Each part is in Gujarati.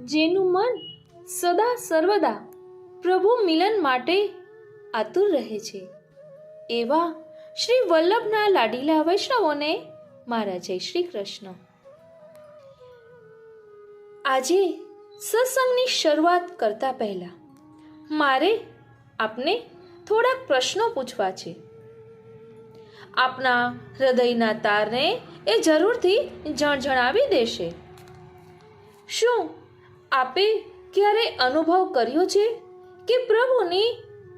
જેનું મન સદા સર્વદા પ્રભુ મિલન માટે આતુર રહે છે, એવા શ્રી વલ્લભના લાડીલા વૈષ્ણવોને મારા જય શ્રી કૃષ્ણ. આજે સત્સંગની શરૂઆત કરતા પહેલા મારે આપને થોડાક પ્રશ્નો પૂછવા છે. આપના હૃદયના તારને એ જરૂરથી જણજણાવી દેશે. શું આપે ક્યારે અનુભવ કર્યો છે કે પ્રભુની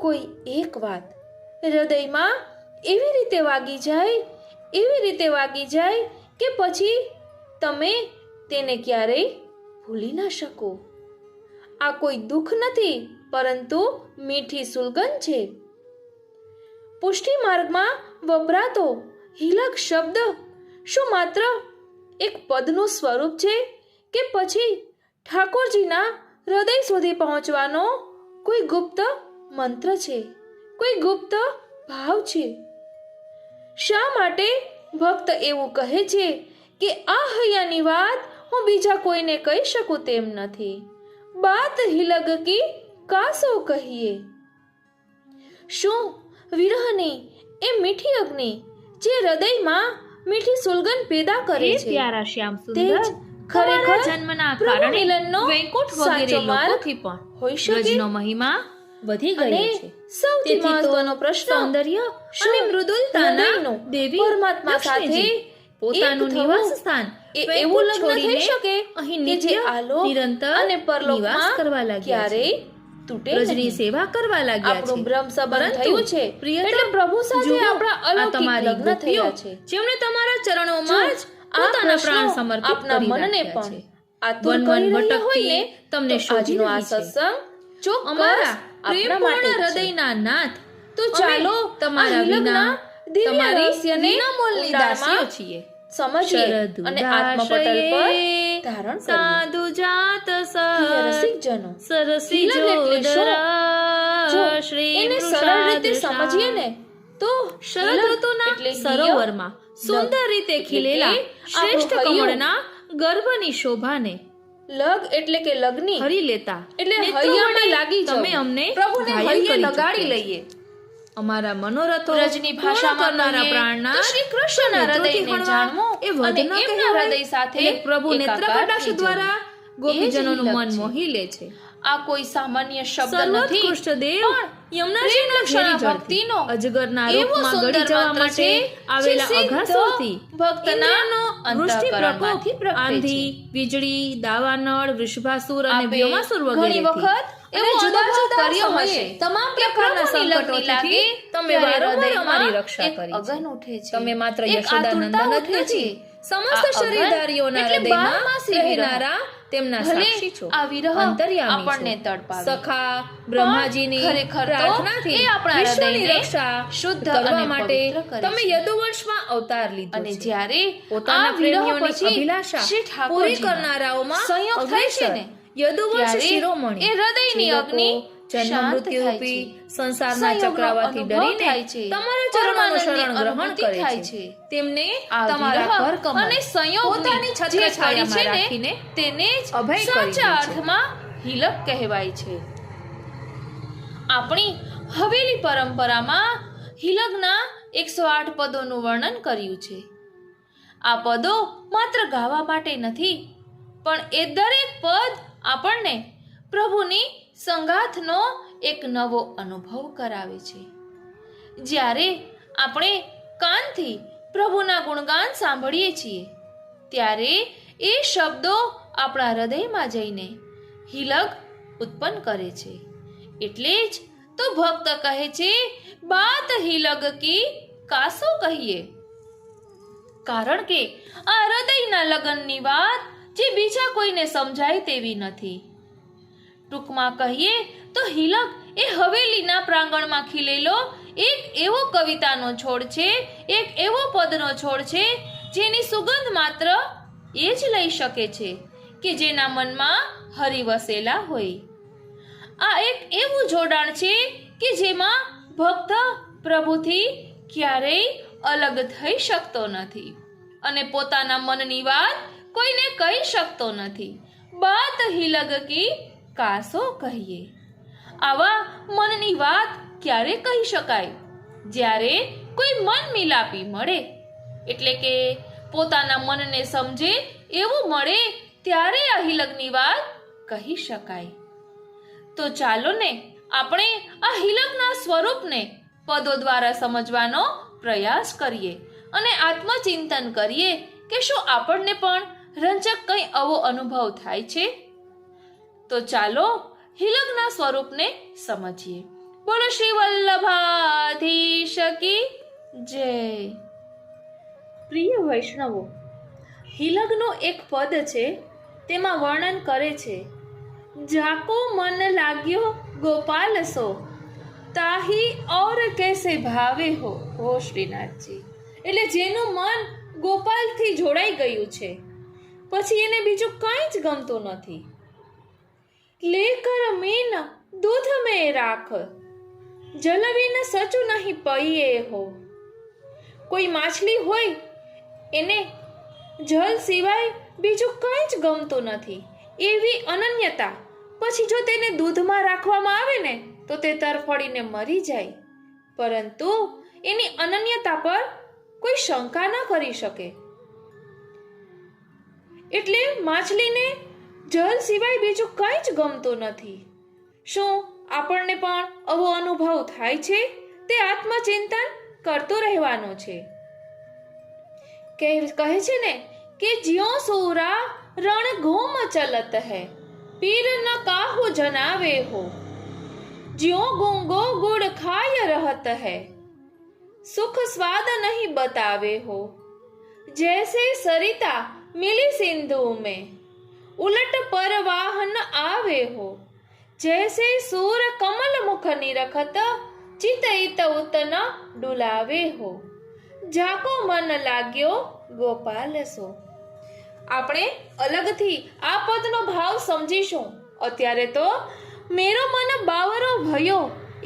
કોઈ એક વાત હૃદયમાં એવી રીતે વાગી જાય કે પછી તમે તેને ક્યારેય ભૂલી ના શકો? આ કોઈ દુઃખ નથી, પરંતુ મીઠી સુલગન છે. પુષ્ટિ માર્ગમાં વપરાતો હિલક શબ્દ શું માત્ર એક પદનું સ્વરૂપ છે કે પછી ઠાકોરજીના હૃદય સુધી પહોંચવાનો કોઈ ગુપ્ત મંત્ર છે, કોઈ ગુપ્ત ભાવ છે? શા માટે ભક્ત એવું કહે છે કે આ હૈયાની વાત હું બીજા કોઈને કહી શકું તેમ નથી? બાત હિલગ કી કાસો કહીએ. શું વિરહની એ મીઠી અગ્નિ જે હૃદયમાં મીઠી સુલગન પેદા કરે છે, પ્યારા શ્યામ તે સુંદર જ ખરેખર જન્મના પ્રભુ કારણે મિલનનો વૈકુંઠ વગેરે સાચો માર્ગ લોકોથી પણ હોઈ શકે? વ્રજનો મહિમા વધી ગયો અને છે. સૌથી તેથી તો મહત્વનો પ્રશ્ન, સૌંદર્ય શું અને મૃદુલતાના હૃદયનું દેવી પરમાત્મા સાથે લક્ષ્મીજી પોતાનું એક નિવાસ થવું સ્થાન એ વૈકુંઠ એવું લગ્ન થઈ છોડીને શકે અહીં કે જે નિત્ય આલોક નિરંતર અને નિવાસ પરલોકમાં કરવા લાગ્યા છે. ક્યારેય તૂટે વ્રજની નહીં. સેવા કરવા લાગ્યા છે. આપણું બ્રહ્મ સંબંધ પરંતુ થયું છે પ્રિયતમ, એટલે પ્રભુ સાથે જુઓ, આપણા આ અલૌકિક તમારી લગ્ન ગોપીઓ થયા છે. જેમણે તમારા ચરણોમાં જ આ પોતાના પ્રાણ પ્રશ્નો સમર્પિત આપના કરી મનને રાખ્યા પણ છે. આતુર વન કરી વન રહ્યા હોય ને, ભટકતી તમને તો શોધી આજનો આ રહી છે. સત્સંગ ચોક્કસ અમારા આપના માટે પ્રેમપૂર્ણ જ છે. હૃદયના નાથ, તો ચાલો અમે તમારા આ હિલકના વિના દિવ્ય તમારી રહસ્યને વિનામૂલ્યની ઊંડાણમાં દાસીઓ છીએ. સમજીએ શરદ અને આત્મપટલ પર ઉદાશયે ધારણ કરીએ. સાધુ જાત પ્રિય રસિકજનો, સરસી હિલક એટલે શું? જો જોદરા શ્રી એને સરળ રીતે સમજીએ ને તો શરદ હિલક ઋતુના એટલે સરોવરમાં સુંદર રીતે એટલે ખીલેલા કે શ્રેષ્ઠ આપણું હૈયું. કમળના ગર્ભની શોભાને લગ એટલે કે લગ્ની હરી લેતા એટલે નેત્રો હૈયામાં વડે લાગી જવું. તમે અમને પ્રભુને ઘાયલ હૈયે કરી લગાડી ચૂક્યા લઈએ. છો. અમારા મનોરથો વ્રજની ભાષામાં પૂર્ણ કરનારા કહીએ પ્રાણના તો શ્રી કૃષ્ણના નેત્રોથી હૃદયને હણવા જાણવું એ અને વધુ ન એમના કહેવાય. હૃદય સાથે એટલે પ્રભુ એકાકાર નેત્રકટાક્ષ થઈ જવું. દ્વારા ગોપીજનોનું એ જ મન હિલક છે. મોહી લે છે. આ કોઈ સામાન્ય શબ્દ નથી, સર્વોત્કૃષ્ટ દેવ પણ યમુનાજીના પ્રેમ ઘેરી લક્ષણા જળથી ભક્તિનો અજગરના એવો રૂપમાં સુંદર ગળી જવા મંત્ર માટે છે, આવેલા જે સીધો અઘાસુરથી ભક્તના ઇન્દ્રિયનો વૃષ્ટિ અંતઃકરણમાંથી પ્રકોપ, પ્રગટે આંધી, છે. વીજળી, દાવાનળ, વૃષભાસુર અને આપે વ્યોમાસુર ઘણી વગેરેથી વખત અને એવો જુદા અનુભવ જુદા કર્યો સમયે હશે તમામ કે પ્રકારના પ્રભુની લગ્ન સંકટોથી લાગે તમે ત્યારે વારંવાર હૃદયમાં અમારી રક્ષા એક કરી છે. અગન ઉઠે છે. તમે માત્ર એક યશોદાનંદન આતુરતા જ ઉઠે નથી, છે. સમસ્ત આ અગન શરીરધારીઓના એટલે હૃદયમાં બારમાસી વિરહ. રહેનારા તેમના ભલે સાક્ષી છો, આ વિરહ અંતર્યામી આપણને છો. તડપાવે. સખા બ્રહ્માજીની પણ ખરેખર તો પ્રાર્થનાથી એ આપણા વિશ્વની હૃદયને રક્ષા શુદ્ધ કરવા અને માટે પવિત્ર કરે તમે છે. યદુવંશમાં અવતાર લીધો અને છે. જ્યારે પોતાના આ વિરહ પ્રેમીઓની પછી અભિલાષા શ્રી પૂરી ઠાકોરજીના કરનારાઓમાં સંયોગ થાય છે અગ્રેસર ને, યદુવંશ ત્યારે શિરોમણી એ હૃદયની જે લોકો અગ્નિ જન્મ શાંત મૃત્યુ થાય રૂપી છે. સંસારના સંયોગનો ચક્રાવાથી અનુભવ ડરીને થાય છે. તમારા ચરણોનું પરમાનંદની શરણ ગ્રહણ અનુભૂતિ કરે થાય છે. છે. તેમને આ તમારા વિરહ ઘર કમળ અને સંયોગની પોતાની જે છત્રછાયામાં કડી છે ને, રાખીને તેને જ અભય કરી સાચા દે છે. અર્થમાં હિલક કહેવાય છે. આપણી હવેલી પરંપરામાં હિલકના 108 પદોનું વર્ણન કર્યું છે. આ પદો માત્ર ગાવા માટે નથી, પણ એ દરેક પદ આપણને પ્રભુની સંગાથનો એક નવો અનુભવ કરાવે છે. જ્યારે આપણે કાનથી પ્રભુના ગુણગાન સાંભળીએ છીએ, ત્યારે એ શબ્દો આપણા હૃદયમાં જઈને હિલક ઉત્પન્ન કરે છે. એટલે જ તો ભક્ત કહે છે, બાત હિલક કી કાસો કહીએ. કારણ કે આ હૃદયના લગનની વાત જે બીજા કોઈને સમજાય તેવી નથી. ટૂંકમાં કહીએ તો હિલક એ હવેલીના પ્રાંગણમાં ખીલેલો એક એવો કવિતાનો છોડ છે, એક એવો પદનો છોડ છે, જેની સુગંધ માત્ર એ જ લઈ શકે છે કે જેના મનમાં હરિ વસેલા હોય. આ એક એવું જોડાણ છે કે જેમાં ભક્ત પ્રભુથી ક્યારેય અલગ થઈ શકતો નથી અને પોતાના મનની વાત કોઈને કહી શકતો નથી, बात ही लग की कासो कहिए। આવા મનની વાત ક્યારે કહી શકાય? જ્યારે કોઈ મન મિલાપી મળે, એટલે કે પોતાના મનને સમજે એવું મળે ત્યારે આ હિલગની વાત કહી શકાય. તો ચાલો ને આપણે આ હિલગના સ્વરૂપને પદો દ્વારા સમજવાનો પ્રયાસ કરીએ અને આત્મચિંતન કરીએ કે શું આપણને પણ રંજક કંઈ આવો અનુભવ થાય છે? તો ચાલો હિલગના સ્વરૂપને સમજીએ. બોલો શ્રી વલ્લભાધીશ કી જય. પ્રિય વૈષ્ણવો, હિલગનું એક પદ છે, તેમાં વર્ણન કરે છે, જાકો મન લાગ્યો ગોપાલ સો, તાહી ઓર કેસે ભાવે હો. હો શ્રીનાથજી, એટલે જેનું મન ગોપાલથી જોડાઈ ગયું છે, પછી એને બીજું કંઈ જ ગમતું નથી. લેકર મીન દૂધ મેં રાખ, જલવીન સચું નહીં પઈએ હો. કોઈ માછલી હોય એને જલ સિવાય બીજું કંઈ જ ગમતું નથી, એવી અનન્યતા પછી જો તેને દૂધમાં રાખવામાં આવે ને તો તે તરફડીને મરી જાય. પરંતુ એની અનન્યતા પર કોઈ શંકા ન કરી શકે. એટલે માછલીને જલ સિવાય બીજું કંઈ જ ગમતું નથી. શું આપણને પણ આવો અનુભવ થાય છે? તે આત્મચિંતન કરતું રહેવાનું છે. કહે છે ને કે જ્યો સોરા રણ ઘૂમ ચલત હૈ, પીર ન કાહુ જનાવે હો. જ્યો ગૂંગો ગુડ ખાય રહત હૈ, સુખ સ્વાદ નહીં बतावे हो. जैसे सरिता मिली सिंधु में, उलट परवाहन आवे हो. जैसे सूर कमल मुख निरखत, चितईत उतन डुलावे हो. जाको मन लाग्यो गोपाल सो. આપણે અલગથી આ પદનો ભાવ સમજીશું. અત્યારે તો મેરો મન બાવરો ભયો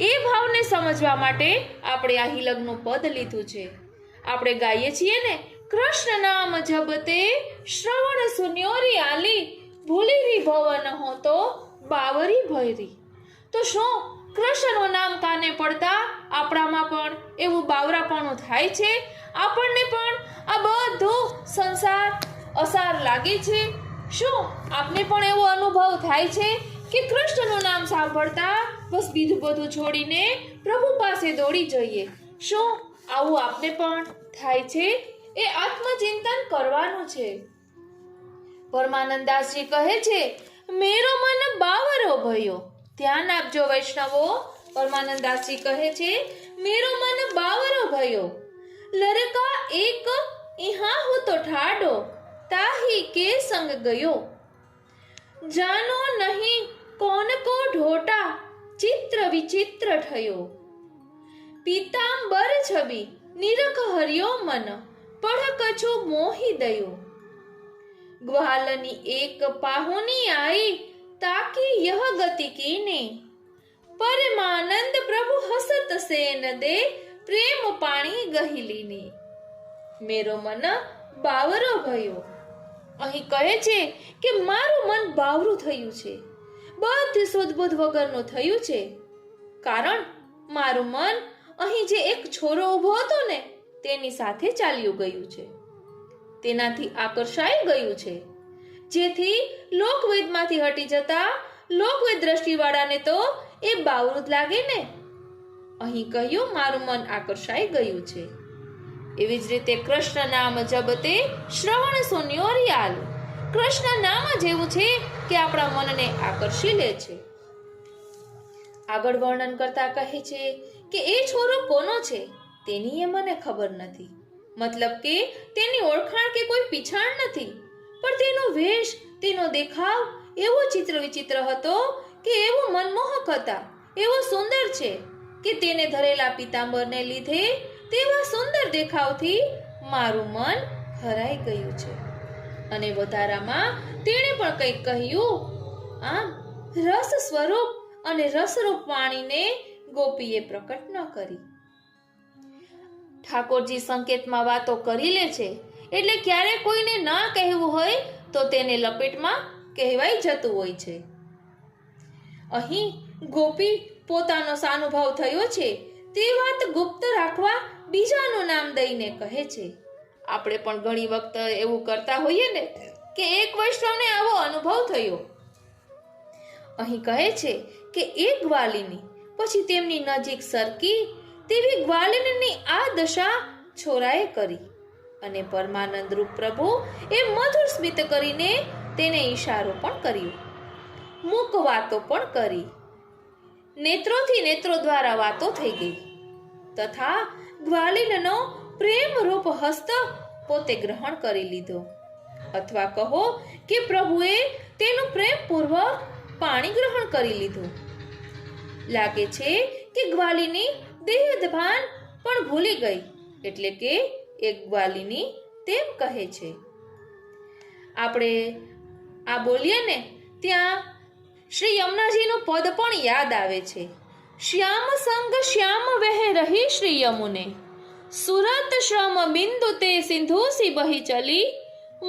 એ ભાવને સમજવા માટે આપણે આ હિલગનું પદ લીધું છે. આપણે ગાઈએ છીએ ને, કૃષ્ણ નામ જપતે શ્રવણ સુન્યોરી આલી, ભૂલી રી ભવન હો તો બાવરી ભયરી. તો શું કૃષ્ણનું નામ કાને પડતા આપણામાં પણ એવું બાવરાપણું થાય છે? આપણને પણ આ બધું સંસાર અસાર લાગે છે? શું આપને પણ એવો અનુભવ થાય છે કે કૃષ્ણનું નામ સાંભળતા બસ બીજું બધું છોડીને પ્રભુ પાસે દોડી જઈએ? શું આવું આપને પણ થાય છે? એ આત્મચિંતન કરવાનું છે. પરમાનંદાસજી કહે છે, મેરો મન બાવરો ભયો. ધ્યાન આપજો વૈષ્ણવો, પરમાનંદાસજી કહે છે, મેરો મન બાવરો ભયો, લરકા એક ઇહા હું તો ઠાડો, તાહી કે સંગ ગયો. જાનો નહીં કોન કો ઢોટા, ચિત્ર વિચિત્ર થયો. પીતાંબર છબી નિરખ હર્યો મન, પઢ કછુ મોહી દયો. ગ્વાલની એક પાहुनी आई, ताकि यह गति कीने. परमानंद प्रभु हसत सेन दे, प्रेम पाणी गहिलीने. મેરો મન બાવરો ભયો. અહીં કહે છે કે મારું મન બાવરું થયું છે, બધી સુધબુધ વગરનું થયું છે. કારણ મારું મન અહીં જે એક છોરો ઊભો હતો ને તેની સાથે ચાલ્યું ગયું છે, તેનાથી આકર્ષાઈ ગયું છે. જેથી લોકવેદમાંથી હટી જતા લોકવેદ દ્રષ્ટિવાળાને તો એ બાવરું જ લાગે ને. અહીં કહ્યું મારું મન આકર્ષાઈ ગયું છે. એવી જ રીતે કૃષ્ણ નામ જપતે શ્રવણ સુન્યોરી આલ. કૃષ્ણ નામ જ એવું છે કે આપણા મનને આકર્ષી લે છે. આગળ વર્ણન કરતા કહે છે કે એ છોરો કોનો છે તેની એ મને ખબર નથી. મતલબ કે તેની ઓળખાણ કે કોઈ પીછાણ નથી, પણ તેનો વેશ, તેનો દેખાવ એવો ચિત્ર વિચિત્ર હતો કે એવું મનમોહક હતા, એવો સુંદર છે કે તેને ધરેલા પીતાંબરને લીધે તેવા સુંદર દેખાવથી મારું મન હરાઈ ગયું છે. અને વધારામાં તેણે પણ કંઈક કહ્યું. આમ રસ સ્વરૂપ અને રસરૂપ વાણીને ગોપીએ પ્રકટ ન કરી. ઠાકોરજી સંકેતમાં વાતો કરી લે છે, એટલે ક્યારે કોઈને ના કહેવું હોય તો તેને લપેટમાં કહેવાઈ જતું હોય છે. અહીં ગોપી પોતાનો સાનુભાવ થયો છે તે વાત ગુપ્ત રાખવા બીજાનું નામ દઈને કહે છે. આપણે પણ ઘણી વખત એવું કરતા હોઈએ ને કે એક વૈષ્ણવને આવો અનુભવ થયો. અહીં કહે છે કે એક ગ્વાલિની પછી તેમની નજીક સરકી તેવી ગ્વાલિનીની આ દશા છોરાએ કરી અને પરમાનંદ રૂપ પ્રભુ એ મધુર સ્મિત કરીને તેને ઈશારો પણ કર્યો, મૂક વાતો પણ કરી, નેત્રોથી નેત્રો દ્વારા વાતો થઈ ગઈ તથા ગ્વાલિનનો પ્રેમ રૂપ હસ્ત પોતે ગ્રહણ કરી લીધો, અથવા કહો કે પ્રભુએ તેનું પ્રેમપૂર્વક પાણી ગ્રહણ કરી લીધું. લાગે છે કે ગ્વાલિની દેહભાન પણ ભૂલી ગઈ, એટલે કે એક ગ્વાલિની તેમ કહે છે. આપણે આ બોલીએ ને ત્યાં શ્રી યમુનાજીનું પદ પણ યાદ આવે છે. શ્યામ સંગ શ્યામ વહે રહી શ્રી યમુને, સુરત શ્રમ બિંદુ તે સિંધુ સી બહી ચલી,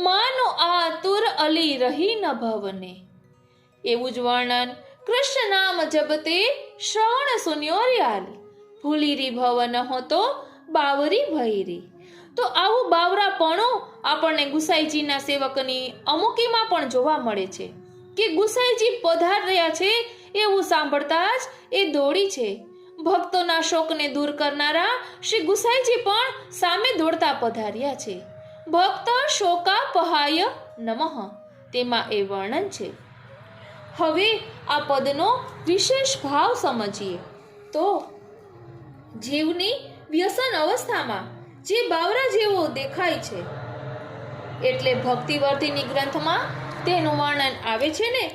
માનો આતુર અલી રહી ન ભવને. એવું જ વર્ણન કૃષ્ણ નામ જપતે શ્રવણ સુન્યોર્યાલી, ભૂલી રી ભવન હો તો બાવરી ભૈરી. તો આવું બાવરાપણું આપણને ગુસાઈજીના સેવકની અમુકીમાં પણ જોવા મળે છે કે ગુસાઈજી પધાર રહ્યા છે એવું સાંભળતા જ એ દોડી છે. ભક્તોના શોકને દૂર કરનારા શ્રી ગુસાઈજી પણ સામે દોડતા પધાર્યા છે. ભક્ત શોકાપહાય નમઃ તેમાં એ વર્ણન છે. હવે આ પદનો વિશેષ ભાવ સમજીએ તો જીવની વ્યસન અવસ્થામાં જે બાવરા જેવો દેખાય છે, એટલે ભક્તિવર્ધિની ગ્રંથમાં તેનું વર્ણન આવે છે ને,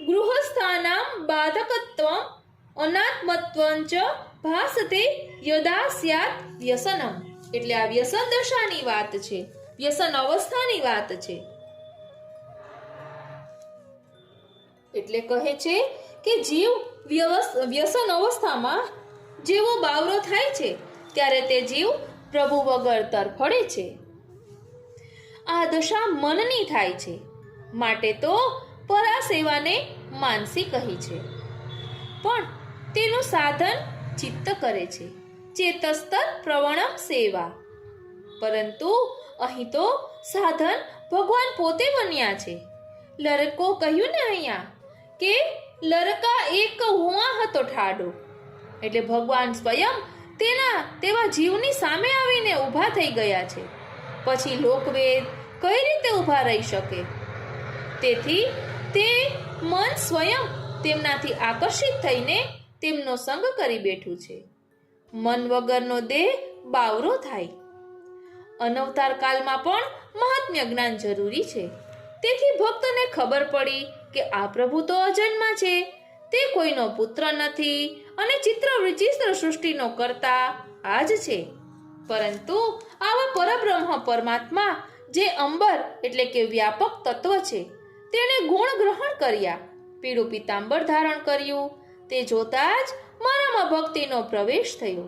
ગૃહસ્થાનામ બાધકત્વમ અનાત્મત્વંચ ભાસતે યદા સ્યાત વ્યસનમ. એટલે આ વ્યસન દશાની વાત છે, વ્યસન અવસ્થાની વાત છે. એટલે કહે છે કે જીવ વ્યસન અવસ્થામાં જેવો બાવરો થાય છે ત્યારે તે જીવ પ્રભુ વગર તરફડે છે. આ દશા મનની થાય છે, માટે તો પરાસેવાને માનસી કહી છે. પણ તેનું સાધન ચિત્ત કરે છે, ચેતસ્તર પ્રવણમ સેવા. પરંતુ અહીં તો સાધન ભગવાન પોતે બન્યા છે. લરકો કહ્યું ને અહીંયા કે લરકા એક હુઆ હતો ઠાડો, એટલે ભગવાન સ્વયં તેવા જીવની સામે આવીને ઊભા થઈ ગયા છે. પછી લોકવેદ કઈ રીતે ઊભા રહી શકે? તેથી તે મન સ્વયં તેમનાથી આકર્ષિત થઈને તેમનો સંગ કરી બેઠું છે. મન વગરનો દેહ બાવરો થાય. અનવતાર કાળમાં પણ મહાત્મ્ય જ્ઞાન જરૂરી છે. તેથી ભક્તને ખબર પડી કે આ પ્રભુ તો અજન્મા છે, તે કોઈનો પુત્ર નથી અને ચિત્ર વિચિત્ર સૃષ્ટિનો કર્તા આ જ છે. પરંતુ આવા પરબ્રહ્મ પરમાત્મા જે અંબર એટલે કે વ્યાપક તત્વ છે, તેણે ગુણ ગ્રહણ કર્યા, પીળું પીતાંબર ધારણ કર્યું. તે જોતા જ મારામાં ભક્તિનો પ્રવેશ થયો.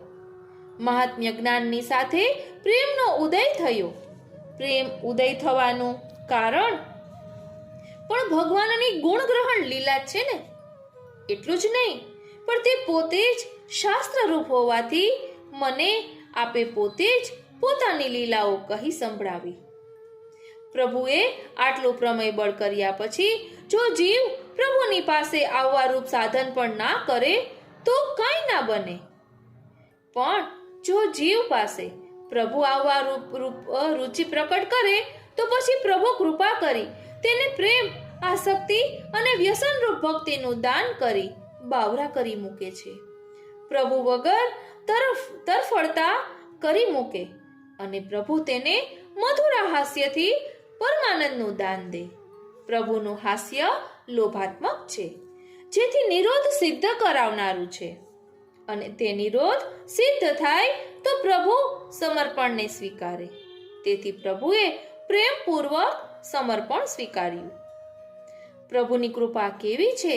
મહાત્મ્ય જ્ઞાનની સાથે પ્રેમનો ઉદય થયો. પ્રેમ ઉદય થવાનું કારણ પણ ભગવાનની ગુણ ગ્રહણ લીલા છે ને. એટલું જ નહીં, પણ તે પોતે જ શાસ્ત્ર રૂપ હોવાથી મને આપે પોતે જ પોતાની લીલાઓ કહી સંભળાવી. પ્રભુએ આટલું પ્રમેય બળ કર્યા પછી જો જીવ પ્રભુની પાસે આવવા રૂપ સાધન પણ ના કરે તો કાંઈ ના બને. પણ જો જીવ પાસે પ્રભુ આવવા રુચિ પ્રકટ કરે તો પછી પ્રભુ કૃપા કરી તેને પ્રેમ, આસક્તિ અને વ્યસન રૂપ ભક્તિનું દાન કરી બાવરા કરી મૂકે છે. પ્રભુ વગર તરફડતા કરી મૂકે અને પ્રભુ તેને મધુરા હાસ્યથી પરમાનંદનું દાન દે. પ્રભુનું હાસ્ય લોભાત્મક છે, જેથી નિરોધ સિદ્ધ કરાવનારું છે, અને તે નિરોધ સિદ્ધ થાય તો પ્રભુ સમર્પણને સ્વીકારે. તેથી પ્રભુએ પ્રેમપૂર્વક સમર્પણ સ્વીકાર્યું. પ્રભુની કૃપા કેવી છે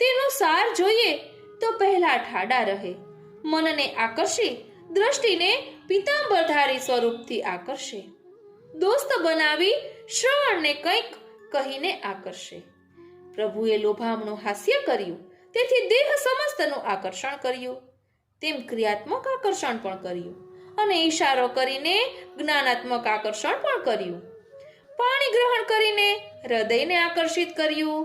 તેનો સાર જોઈએ તો પહેલા ઠાડા રહે, મનને આકર્ષી, દ્રષ્ટિને પીતાંબરધારી સ્વરૂપથી આકર્ષે, દોસ્ત બનાવી શ્રવણને કંઈક કહીને આકર્ષે, પ્રભુએ લોભામણું હાસ્ય કર્યું, તેથી દેહ સમસ્તનું આકર્ષણ કર્યું, તેમ ક્રિયાત્મક આકર્ષણ પણ કર્યું અને ઈશારો કરીને જ્ઞાનાત્મક આકર્ષણ પણ કર્યું. પાણી ગ્રહણ કરીને હૃદયને આકર્ષિત કર્યું.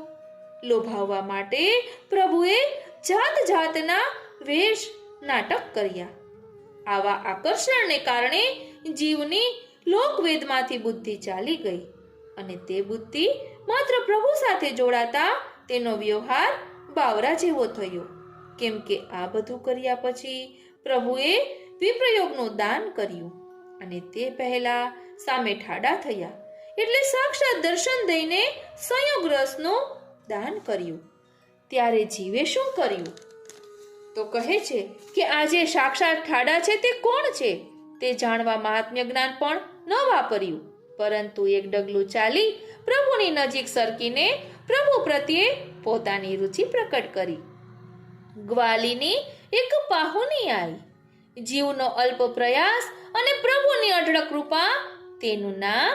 લોભાવવા માટે પ્રભુએ જાત જાતના વેશ નાટક કર્યા. આવા આકર્ષણને કારણે જીવની લોકવેદમાંથી બુદ્ધિ ચાલી ગઈ અને તે બુદ્ધિ માત્ર પ્રભુ સાથે જોડાતા તેનો વ્યવહાર બાવરા જેવો થયો. કેમ કે આ બધું કર્યા પછી પ્રભુએ વિપ્રયોગનું દાન કર્યું અને તે પહેલા સામે ઠાડા થયા, એટલે સાક્ષાત દર્શન દઈને સંયોગ રસનું દાન કર્યું. ત્યારે જીવે શું કર્યું? તો કહે છે કે આજે સાક્ષાત ઠાડા છે તે કોણ છે તે જાણવા મહાત્મ્ય જ્ઞાન પણ ન વાપર્યું, પરંતુ એક ડગલું ચાલી પ્રભુની નજીક સરકીને પ્રભુ પ્રત્યે પોતાની રુચિ પ્રકટ કરી. ગ્વાલીની એક પાહુની આવી. જીવનો અલ્પ પ્રયાસ અને પ્રભુની અઢળક કૃપા, તેનું નામ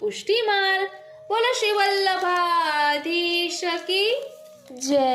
પુષ્ટિમાર્ગ. બોલો શ્રી વલ્લભાધીશ કી જય.